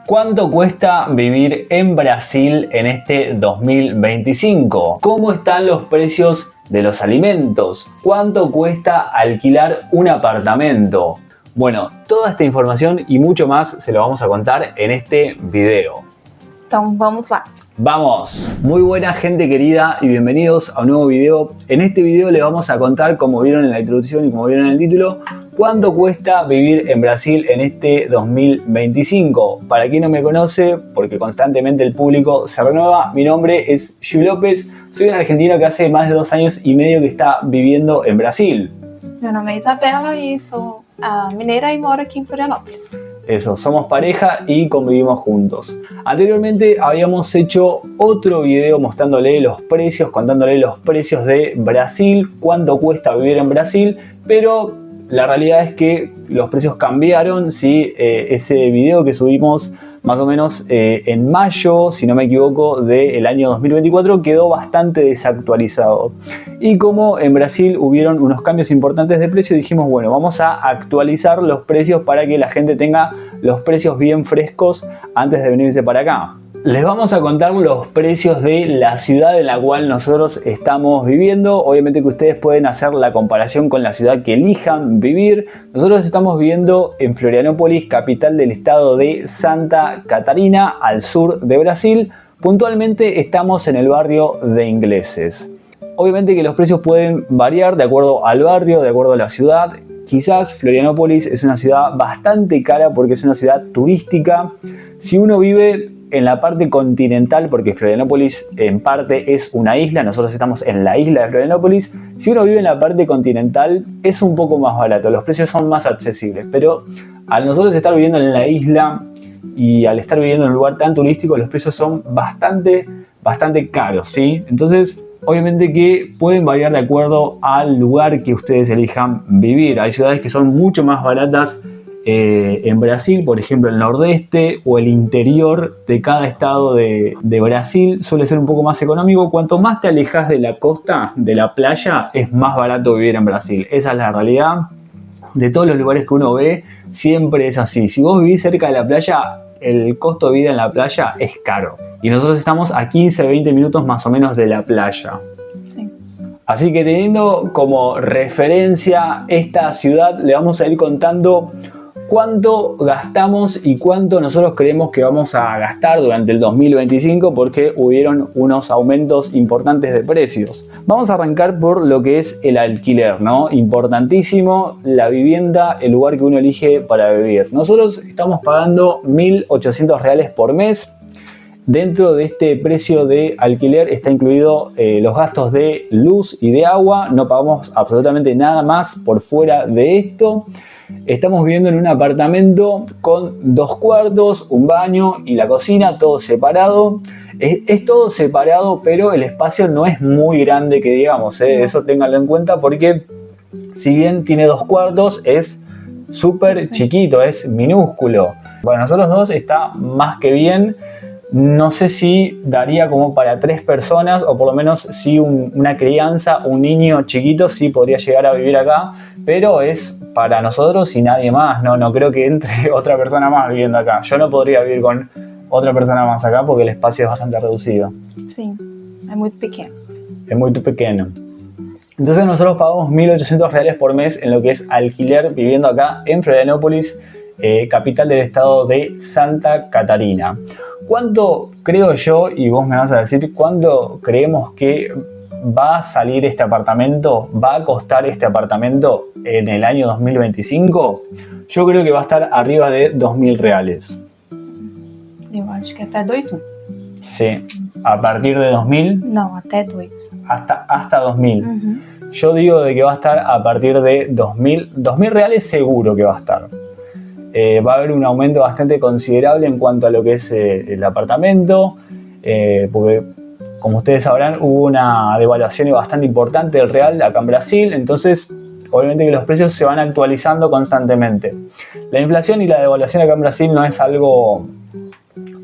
¿Cuánto cuesta vivir en Brasil en este 2025? ¿Cómo están los precios de los alimentos? ¿Cuánto cuesta alquilar un apartamento? Bueno, toda esta información y mucho más se lo vamos a contar en este video. Então vamos lá. ¡Vamos! Muy buena gente querida y bienvenidos a un nuevo video. En este video les vamos a contar, como vieron en la introducción y como vieron en el título, cuánto cuesta vivir en Brasil en este 2025. Para quien no me conoce, porque constantemente el público se renueva, mi nombre es Gil López, soy un argentino que hace más de 2 años y medio que está viviendo en Brasil. Meu nome é Isabela e sou mineira e moro aqui em Florianópolis. Eso, somos pareja y convivimos juntos. Anteriormente habíamos hecho otro video mostrándole los precios, contándole los precios de Brasil, cuánto cuesta vivir en Brasil, pero la realidad es que los precios cambiaron, ¿sí? Ese video que subimos más o menos en mayo, si no me equivoco, del año 2024 quedó bastante desactualizado. Y como en Brasil hubieron unos cambios importantes de precio, dijimos, bueno, vamos a actualizar los precios para que la gente tenga los precios bien frescos antes de venirse para acá. Les vamos a contar los precios de la ciudad en la cual nosotros estamos viviendo. Obviamente que ustedes pueden hacer la comparación con la ciudad que elijan vivir. Nosotros estamos viviendo en Florianópolis, capital del estado de Santa Catarina, al sur de Brasil. Puntualmente estamos en el barrio de Ingleses. Obviamente que los precios pueden variar de acuerdo al barrio, de acuerdo a la ciudad. Quizás Florianópolis es una ciudad bastante cara porque es una ciudad turística. Si uno vive en la parte continental, porque Florianópolis en parte es una isla, nosotros estamos en la isla de Florianópolis, si uno vive en la parte continental es un poco más barato, los precios son más accesibles, pero al nosotros estar viviendo en la isla y al estar viviendo en un lugar tan turístico, los precios son bastante caros, ¿sí? Entonces, obviamente que pueden variar de acuerdo al lugar que ustedes elijan vivir. Hay ciudades que son mucho más baratas en Brasil, por ejemplo el nordeste o el interior de cada estado de Brasil suele ser un poco más económico. Cuanto más te alejas de la costa, de la playa, es más barato vivir en Brasil. Esa es la realidad. De todos los lugares que uno ve, siempre es así. Si vos vivís cerca de la playa, el costo de vida en la playa es caro. Y nosotros estamos a 15-20 minutos más o menos de la playa. Sí. Así que teniendo como referencia esta ciudad, le vamos a ir contando cuánto gastamos y cuánto nosotros creemos que vamos a gastar durante el 2025 porque hubieron unos aumentos importantes de precios. Vamos a arrancar por lo que es el alquiler, ¿no? Importantísimo, la vivienda, el lugar que uno elige para vivir. Nosotros estamos pagando 1.800 reales por mes. Dentro de este precio de alquiler está incluido los gastos de luz y de agua. No pagamos absolutamente nada más por fuera de esto. Estamos viviendo en un apartamento con 2 cuartos, un baño y la cocina, todo separado. Es todo separado, pero el espacio no es muy grande que digamos, eso ténganlo en cuenta porque si bien tiene 2 cuartos, es súper chiquito, es minúsculo. Bueno, nosotros dos está más que bien. No sé si daría como para 3 personas o por lo menos si una crianza, un niño chiquito sí podría llegar a vivir acá, pero es para nosotros y nadie más. No creo que entre otra persona más viviendo acá. Yo no podría vivir con otra persona más acá porque el espacio es bastante reducido. Sim, é muito pequeno. Es muy pequeño. Entonces nosotros pagamos 1.800 reales por mes en lo que es alquiler viviendo acá en Florianópolis, capital del estado de Santa Catarina. ¿Cuánto creo yo, y vos me vas a decir, cuánto creemos que va a salir este apartamento, va a costar este apartamento en el año 2025? Yo creo que va a estar arriba de 2.000 reales. Eu acho que até 2.000. Sí, a partir de 2.000. Não, até 2. Hasta 2.000. Yo digo de que va a estar a partir de 2.000. 2.000 reales seguro que va a estar. Va a haber un aumento bastante considerable en cuanto a lo que es el apartamento, porque como ustedes sabrán hubo una devaluación bastante importante del real acá en Brasil, entonces obviamente que los precios se van actualizando constantemente. La inflación y la devaluación acá en Brasil no es algo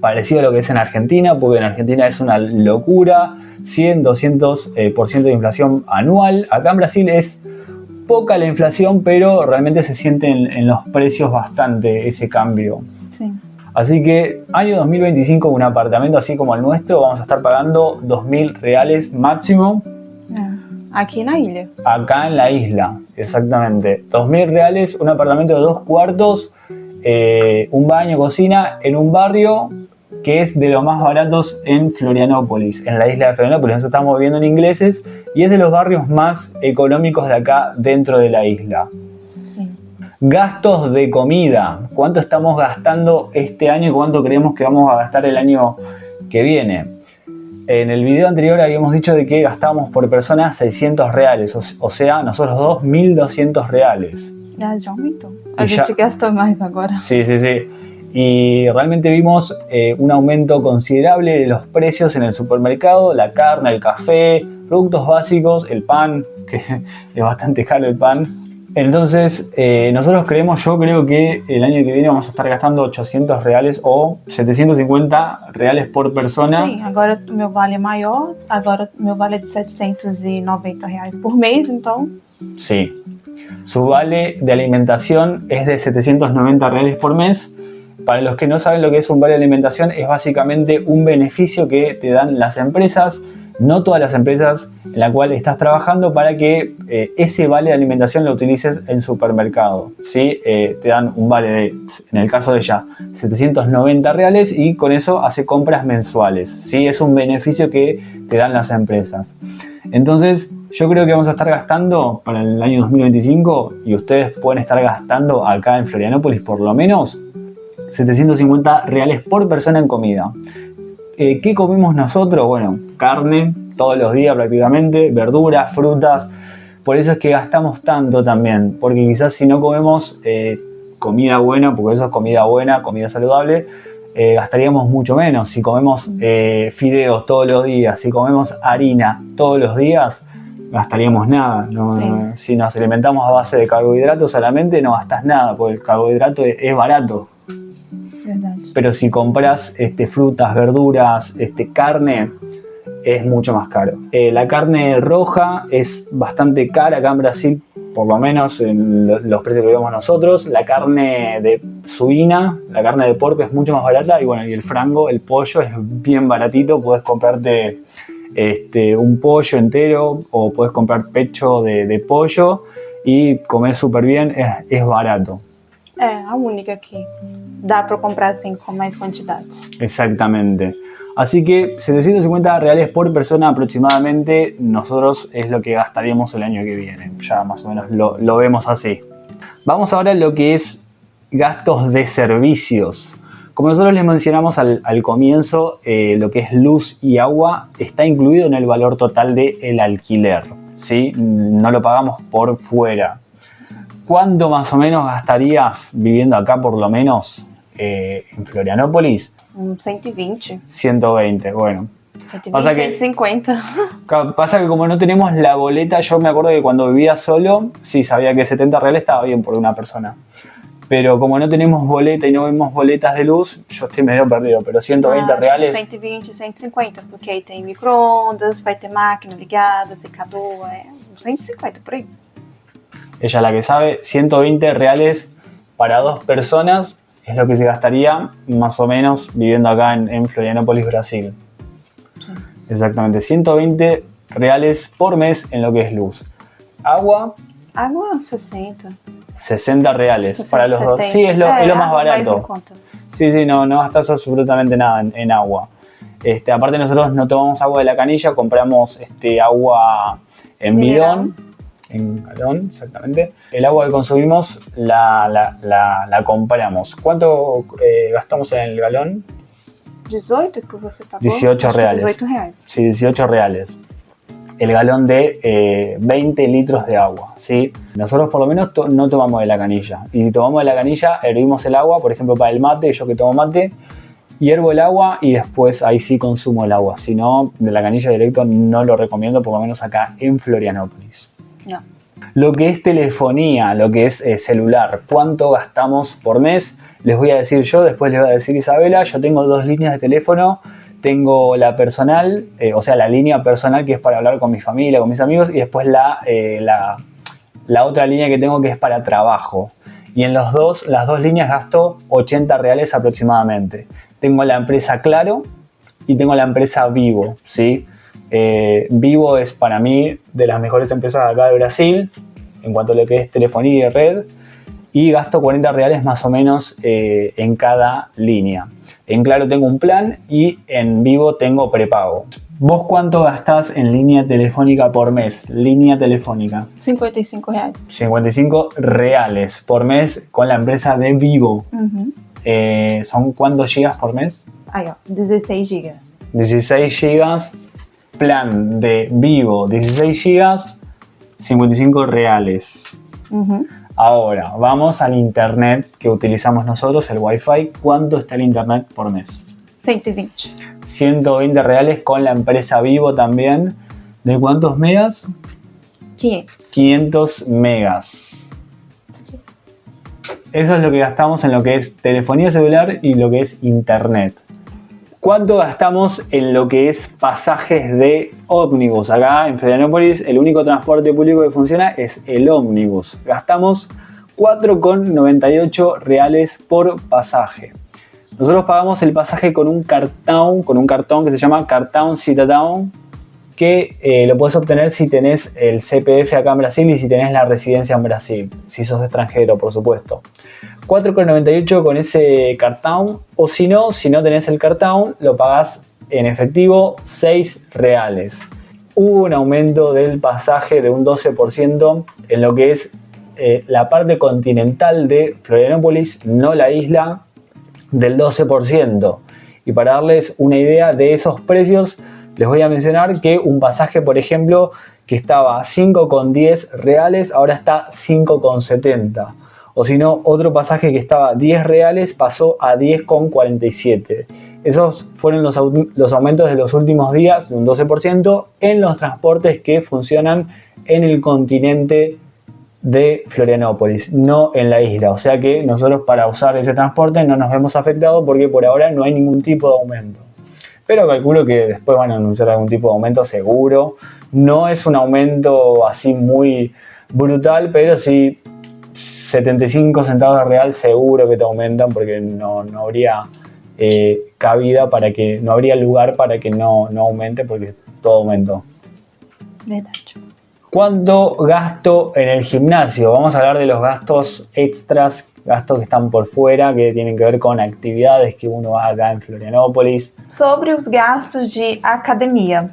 parecido a lo que es en Argentina, porque en Argentina es una locura, 100-200% de inflación anual. Acá en Brasil es poca la inflación, pero realmente se siente en los precios bastante ese cambio. Sí. Así que año 2025 un apartamento así como el nuestro vamos a estar pagando 2.000 reales máximo. Aqui na ilha. Acá en la isla, exactamente. 2.000 reales, un apartamento de 2 cuartos, un baño, cocina, en un barrio que es de los más baratos en Florianópolis, en la isla de Florianópolis. Nosotros estamos viviendo en Ingleses y es de los barrios más económicos de acá dentro de la isla. Sí. Gastos de comida. ¿Cuánto estamos gastando este año y cuánto creemos que vamos a gastar el año que viene? En el video anterior habíamos dicho de que gastábamos por persona 600 reales, o sea, nosotros dos 1.200 reales. Já aumentou. A gente gastou mais agora. Sí. Y realmente vimos un aumento considerable de los precios en el supermercado, la carne, el café, productos básicos, el pan, que es bastante caro el pan. Entonces, yo creo que el año que viene vamos a estar gastando 800 reales o 750 reales por persona. Sim, agora o meu vale é maior, agora o meu vale é de 790 reais por mês, então... Sí, su vale de alimentación es de 790 reales por mes. Para los que no saben lo que es un vale de alimentación, es básicamente un beneficio que te dan las empresas, no todas las empresas en la cual estás trabajando, para que ese vale de alimentación lo utilices en supermercado, ¿sí? Te dan un vale de, en el caso de ella, 790 reales y con eso hace compras mensuales, ¿sí? Es un beneficio que te dan las empresas. Entonces, yo creo que vamos a estar gastando para el año 2025, y ustedes pueden estar gastando acá en Florianópolis por lo menos 750 reales por persona en comida. ¿Qué comemos nosotros? Bueno, carne todos los días prácticamente, verduras, frutas. Por eso es que gastamos tanto también, porque quizás si no comemos comida buena, porque eso es comida buena, comida saludable, gastaríamos mucho menos. Si comemos fideos todos los días, si comemos harina todos los días, gastaríamos nada. ¿No? Sí. Si nos alimentamos a base de carbohidratos solamente, no gastas nada, porque el carbohidrato es barato. Verdade. Pero si compras frutas, verduras, carne, es mucho más caro. La carne roja es bastante cara acá en Brasil, por lo menos en los precios que vemos nosotros. La carne de suina, la carne de porco es mucho más barata, y bueno, y el frango, el pollo es bien baratito. Puedes comprarte un pollo entero o puedes comprar pecho de pollo y comer súper bien, es barato. É a única que dá para comprar assim com mais quantidades. Exactamente. Así que 750 reales por persona aproximadamente, nosotros es lo que gastaríamos el año que viene. Ya más o menos lo vemos así. Vamos ahora a lo que es gastos de servicios. Como nosotros les mencionamos al comienzo, lo que es luz y agua está incluido en el valor total del alquiler, ¿sí? No lo pagamos por fuera. ¿Cuánto más o menos gastarías viviendo acá, por lo menos, en Florianópolis? 120. 120, bueno. 120, Pasa que- 150. Pasa que como no tenemos la boleta, yo me acuerdo que cuando vivía solo, sí sabía que 70 reales estaba bien por una persona. Pero como no tenemos boleta y no vemos boletas de luz, yo estoy medio perdido. Pero 120 reales, 120, 150, porque aí tem micro-ondas, vai ter máquina ligada, secador, 150 por aí. ella la que sabe, 120 reales para 2 personas es lo que se gastaría más o menos viviendo acá en Florianópolis, Brasil. Sí. Exactamente, 120 reales por mes en lo que es luz. Agua, Água, 60. 60 reales 60, para los dos. 70. Sí, es lo más água mais barato. em conta. Sí, no gastas absolutamente nada en agua. Aparte nosotros no tomamos agua de la canilla, compramos agua en Mineral. bidón, en galón, exactamente. El agua que consumimos la compramos. ¿Cuánto gastamos en el galón? 18 que você pagou? 18 Acho que reales. 18 reais. Sí, 18 reales. El galón de 20 litros de agua, ¿sí? Nosotros por lo menos no tomamos de la canilla. Y tomamos de la canilla, hervimos el agua, por ejemplo para el mate, yo que tomo mate, hiervo el agua y después ahí sí consumo el agua. Si no, de la canilla directo no lo recomiendo, por lo menos acá en Florianópolis. No. Lo que es telefonía, lo que es celular, ¿cuánto gastamos por mes? Les voy a decir yo, después les voy a decir Isabela. Yo tengo 2 líneas de teléfono. Tengo la personal, o sea, la línea personal que es para hablar con mi familia, con mis amigos, y después la otra línea que tengo que es para trabajo. y en las dos líneas gasto 80 reales aproximadamente. Tengo la empresa Claro y tengo la empresa Vivo, ¿sí? Vivo es para mí de las mejores empresas de acá de Brasil en cuanto a lo que es telefonía y red, y gasto 40 reales más o menos en cada línea. En Claro tengo un plan y en Vivo tengo prepago. ¿Vos cuánto gastás en línea telefónica por mes? Línea telefónica. 55 reais. 55 reales por mes con la empresa de Vivo. ¿Son cuántos gigas por mes? Aí, ó, 16 GB. 16 gigas, plan de Vivo, 16 gigas, 55 reales. Ahora, vamos al internet que utilizamos nosotros, el Wi-Fi. ¿Cuánto está el internet por mes? 120. 120 reales con la empresa Vivo también. ¿De cuántos megas? 500. 500 megas. Eso es lo que gastamos en lo que es telefonía celular y lo que es internet. ¿Cuánto gastamos en lo que es pasajes de ómnibus? Acá en Florianópolis el único transporte público que funciona es el ómnibus. Gastamos 4,98 reales por pasaje. Nosotros pagamos el pasaje con un cartón que se llama Cartão Cidadão, que lo puedes obtener si tenés el CPF acá en Brasil y si tenés la residencia en Brasil, si sos extranjero, por supuesto. 4,98 con ese cartón, o si no tenés el cartón, lo pagás en efectivo 6 reales. Hubo un aumento del pasaje de un 12% en lo que es la parte continental de Florianópolis, no la isla, del 12%. Y para darles una idea de esos precios, les voy a mencionar que un pasaje, por ejemplo, que estaba a 5,10 reales, ahora está 5,70. O si no, otro pasaje que estaba a 10 reales pasó a 10,47. Esos fueron los aumentos de los últimos días, de un 12%, en los transportes que funcionan en el continente de Florianópolis, no en la isla. O sea que nosotros para usar ese transporte no nos vemos afectados porque por ahora no hay ningún tipo de aumento. Pero calculo que después van a anunciar algún tipo de aumento seguro. No es un aumento así muy brutal, pero sí 75 centavos de real seguro que te aumentan, porque no habría cabida para que, no habría lugar para que no aumente, porque todo aumentó. Verdade. ¿Cuánto gasto en el gimnasio? Vamos a hablar de los gastos extras, gastos que están por fuera, que tienen que ver con actividades que uno hace acá en Florianópolis. Sobre os gastos de academia.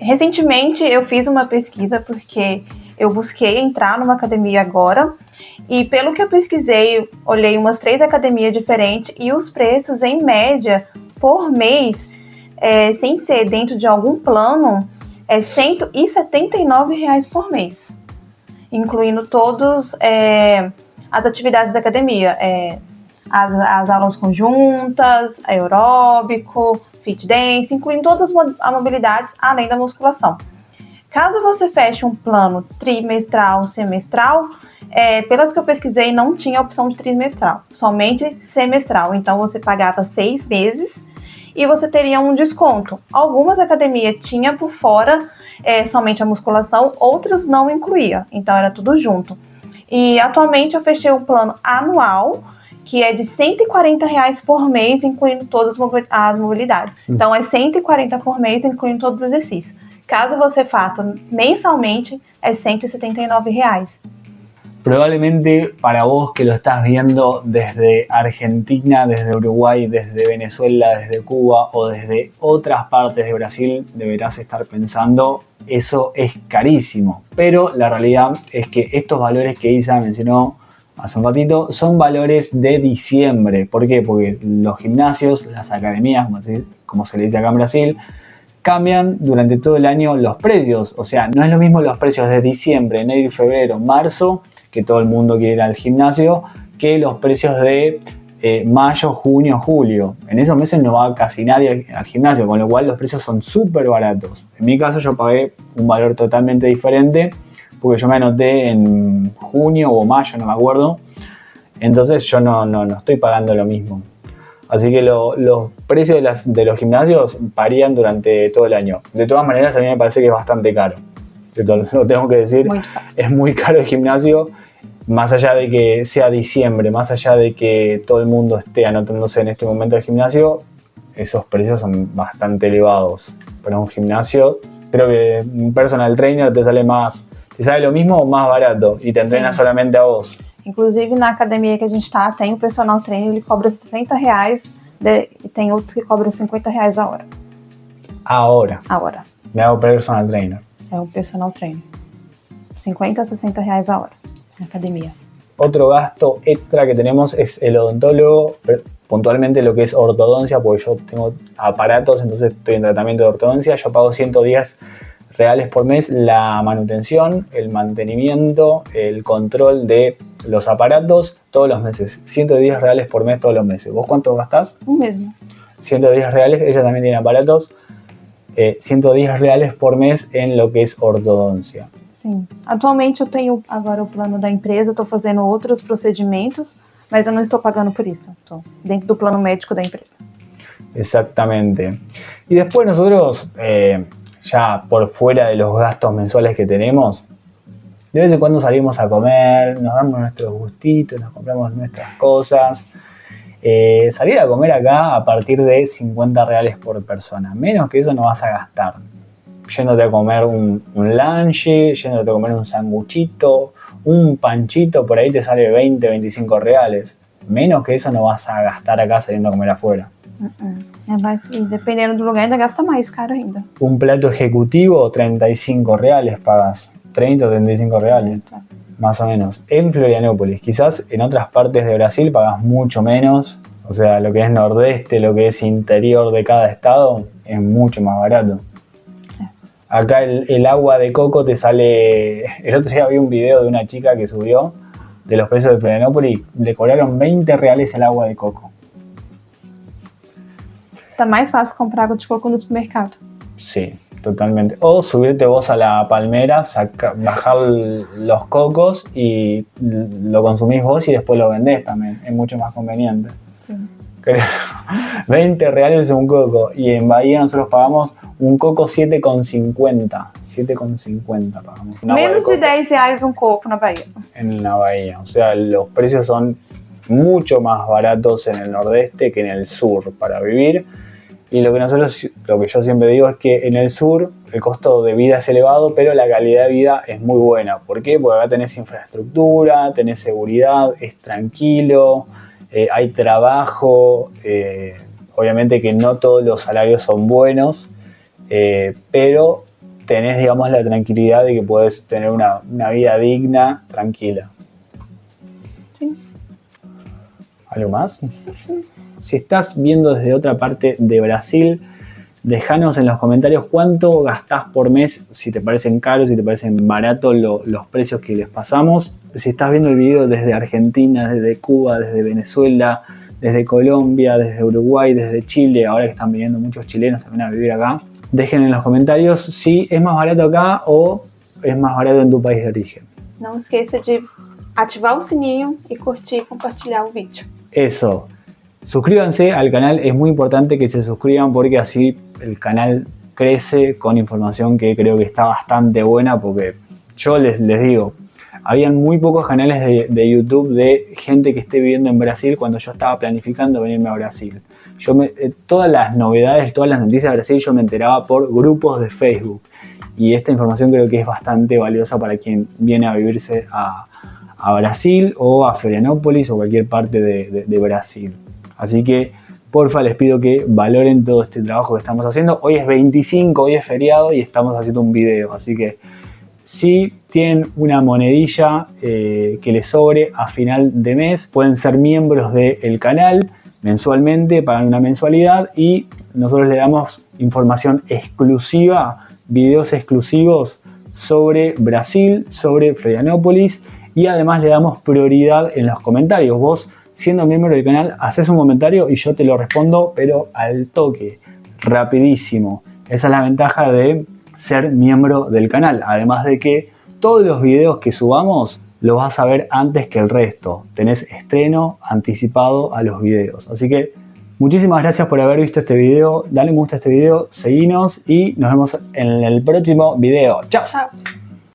Recentemente eu fiz uma pesquisa porque eu busquei entrar numa academia agora e pelo que eu pesquisei, olhei umas 3 academias diferentes e os preços em média por mês, sem ser dentro de algum plano, é R$179 por mês, incluindo todas as atividades da academia, as aulas conjuntas, aeróbico, fit dance, incluindo todas as mobilidades além da musculação. Caso você feche um plano trimestral, semestral, pelas que eu pesquisei não tinha opção de trimestral, somente semestral. Então você pagava 6 meses e você teria um desconto. Algumas academias tinham por fora somente a musculação, outras não incluía, então era tudo junto. E atualmente eu fechei um plano anual, que é de R$140 por mês, incluindo todas as mobilidades. Então é R$140 por mês, incluindo todos os exercícios. Caso você faça mensalmente, é R$179. Probablemente para vos que lo estás viendo desde Argentina, desde Uruguay, desde Venezuela, desde Cuba o desde otras partes de Brasil, deberás estar pensando, eso es carísimo. Pero la realidad es que estos valores que Isa mencionó hace un ratito son valores de diciembre. ¿Por qué? Porque los gimnasios, las academias, como se le dice acá en Brasil, cambian durante todo el año los precios. O sea, no es lo mismo los precios de diciembre, enero, febrero, marzo, que todo el mundo quiere ir al gimnasio, que los precios de mayo, junio, julio. En esos meses no va casi nadie al gimnasio, con lo cual los precios son súper baratos. En mi caso yo pagué un valor totalmente diferente, porque yo me anoté en junio o mayo, no me acuerdo. Entonces yo no estoy pagando lo mismo. Así que los precios de los gimnasios varían durante todo el año. De todas maneras, a mí me parece que es bastante caro. Lo tengo que decir, es muy caro el gimnasio. más allá de que sea diciembre, más allá de que todo el mundo esté anotándose en este momento al gimnasio, esos precios son bastante elevados. Para un gimnasio, creo que un personal trainer te sale lo mismo o más barato y te entrena solamente a vos. Inclusive na academia que a gente está, tem o personal trainer, ele cobra R$60 e tem outros que cobram R$50 a hora. A hora. Me hago personal trainer. É o personal trainer. 50 a 60 reais a hora na academia. Otro gasto extra que tenemos es el odontólogo, puntualmente lo que es ortodoncia, porque yo tengo aparatos, entonces estoy en tratamiento de ortodoncia. Yo pago 110 reales por mes la manutención, el mantenimiento, el control de los aparatos todos los meses. 110 reales por mes todos los meses. ¿Vos cuánto gastás? O mesmo. 110 reales, ella también tiene aparatos. 110 reales por mes en lo que es ortodoncia. Sim. Atualmente eu tenho agora o plano da empresa, estou fazendo outros procedimentos, mas eu não estou pagando por isso. Estou dentro do plano médico da empresa. Exactamente. Y después nosotros, ya por fuera de los gastos mensuales que tenemos, de vez en cuando salimos a comer, nos damos nuestros gustitos, nos compramos nuestras cosas. Salir a comer acá a partir de 50 reales por persona. Menos que eso no vas a gastar. Yéndote a comer un lunch, yéndote a comer un sanguchito, un panchito, por ahí te sale 20, 25 reales. Menos que eso no vas a gastar acá saliendo a comer afuera. E dependendo do lugar ainda gasta mais, caro ainda. Un plato ejecutivo, 35 reales pagas. 30 o 35 reales. Más o menos, en Florianópolis. Quizás en otras partes de Brasil pagas mucho menos, o sea, lo que es nordeste, lo que es interior de cada estado, es mucho más barato. Acá el agua de coco te sale... El otro día vi un video de una chica que subió de los precios de Florianópolis, le cobraron 20 reales el agua de coco. Tá mais fácil comprar água de coco no supermercado. Sí, totalmente. O subirte vos a la palmera, bajar los cocos y lo consumís vos y después lo vendés también. Es mucho más conveniente. Sí. 20 reales un coco. Y en Bahía nosotros pagamos un coco 7,50. 7,50 pagamos. Menos de 10 reais um coco na Bahía. En la Bahía. O sea, los precios son mucho más baratos en el nordeste que en el sur para vivir. Y lo que yo siempre digo es que en el sur el costo de vida es elevado, pero la calidad de vida es muy buena. ¿Por qué? Porque acá tenés infraestructura, tenés seguridad, es tranquilo, hay trabajo. Obviamente que no todos los salarios son buenos, pero tenés, digamos, la tranquilidad de que podés tener una vida digna, tranquila. Sí. ¿Algo más? Si estás viendo desde otra parte de Brasil, déjanos en los comentarios cuánto gastás por mes, si te parecen caros, si te parecen baratos los precios que les pasamos. Si estás viendo el video desde Argentina, desde Cuba, desde Venezuela, desde Colombia, desde Uruguay, desde Chile, ahora que están viniendo muchos chilenos también a vivir acá, dejen en los comentarios si es más barato acá o es más barato en tu país de origen. Não esqueça de ativar o sininho e curtir e compartilhar o vídeo. Eso. Suscríbanse al canal, es muy importante que se suscriban porque así el canal crece con información que creo que está bastante buena, porque yo les digo, habían muy pocos canales de YouTube de gente que esté viviendo en Brasil cuando yo estaba planificando venirme a Brasil. Todas las novedades, todas las noticias de Brasil yo me enteraba por grupos de Facebook y esta información creo que es bastante valiosa para quien viene a vivirse a Brasil o a Florianópolis o cualquier parte de Brasil. Así que, porfa, les pido que valoren todo este trabajo que estamos haciendo. Hoy es 25, hoy es feriado y estamos haciendo un video. Así que, si tienen una monedilla que les sobre a final de mes, pueden ser miembros del canal mensualmente, pagan una mensualidad y nosotros les damos información exclusiva, videos exclusivos sobre Brasil, sobre Florianópolis y además le damos prioridad en los comentarios. Vos, siendo miembro del canal, haces un comentario y yo te lo respondo, pero al toque, rapidísimo. Esa es la ventaja de ser miembro del canal. Además de que todos los videos que subamos los vas a ver antes que el resto. Tenés estreno anticipado a los videos. Así que muchísimas gracias por haber visto este video. Dale me gusta a este video, seguinos y nos vemos en el próximo video. ¡Chao! Chao.